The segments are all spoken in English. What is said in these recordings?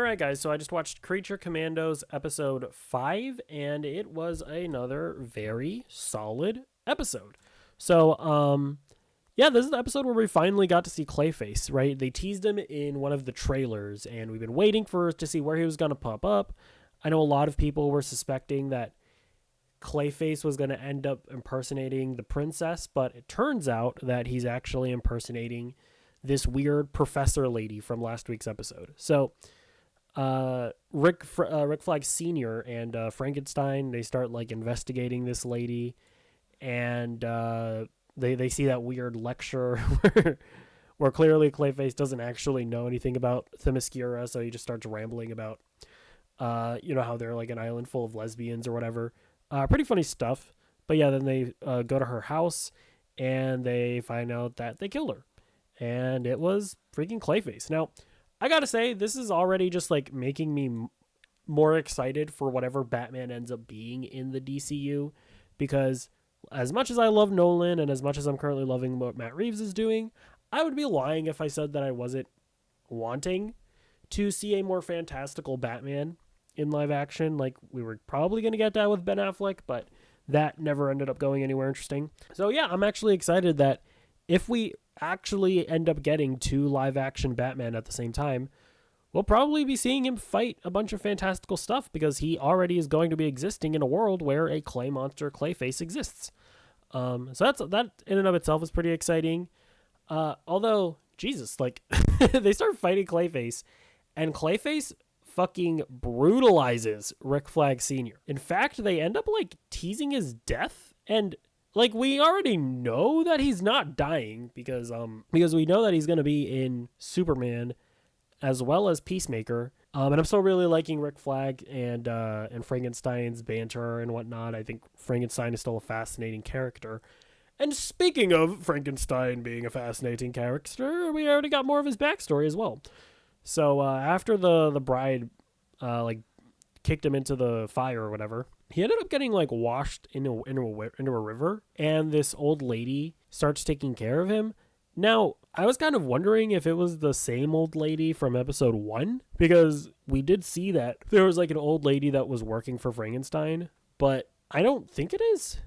right, guys, so I just watched Creature Commandos episode 5, and it was another very solid episode. So, yeah, this is the episode where we finally got to see Clayface, right? They teased him in one of the trailers, and we've been waiting to see where he was going to pop up. I know a lot of people were suspecting that Clayface was going to end up impersonating the princess, but it turns out that he's actually impersonating this weird professor lady from last week's episode. So, Rick Flag Sr. and Frankenstein, they start like investigating this lady, and they see that weird lecture where clearly Clayface doesn't actually know anything about Themyscira, so he just starts rambling about how they're like an island full of lesbians or whatever. Pretty funny stuff. But yeah, then they go to her house and they find out that they killed her, and it was freaking Clayface. Now, I gotta say, this is already just like making me more excited for whatever Batman ends up being in the DCU, because as much as I love Nolan and as much as I'm currently loving what Matt Reeves is doing, I would be lying if I said that I wasn't wanting to see a more fantastical Batman in live action. Like, we were probably going to get that with Ben Affleck, but that never ended up going anywhere interesting. So yeah, I'm actually excited that if we actually end up getting 2 live action Batman at the same time, we'll probably be seeing him fight a bunch of fantastical stuff, because he already is going to be existing in a world where a clay monster Clayface exists. So that in and of itself is pretty exciting. Although, Jesus, like, they start fighting Clayface, and Clayface fucking brutalizes Rick Flag Sr. In fact, they end up like teasing his death, and like, we already know that he's not dying because we know that he's going to be in Superman as well as Peacemaker. And I'm still really liking Rick Flag and Frankenstein's banter and whatnot. I think Frankenstein is still a fascinating character. And speaking of Frankenstein being a fascinating character, we already got more of his backstory as well. So after the bride like kicked him into the fire or whatever, he ended up getting like washed into a river, and this old lady starts taking care of him. Now, I was kind of wondering if it was the same old lady from episode 1, because we did see that there was like an old lady that was working for Frankenstein, but I don't think it is.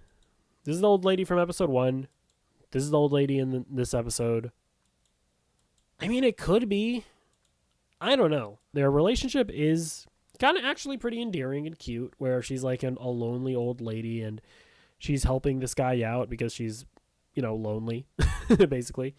This is the old lady from episode 1. This is the old lady in this episode. I mean, it could be. I don't know. Their relationship is kind of actually pretty endearing and cute, where she's like a lonely old lady and she's helping this guy out because she's, lonely, basically.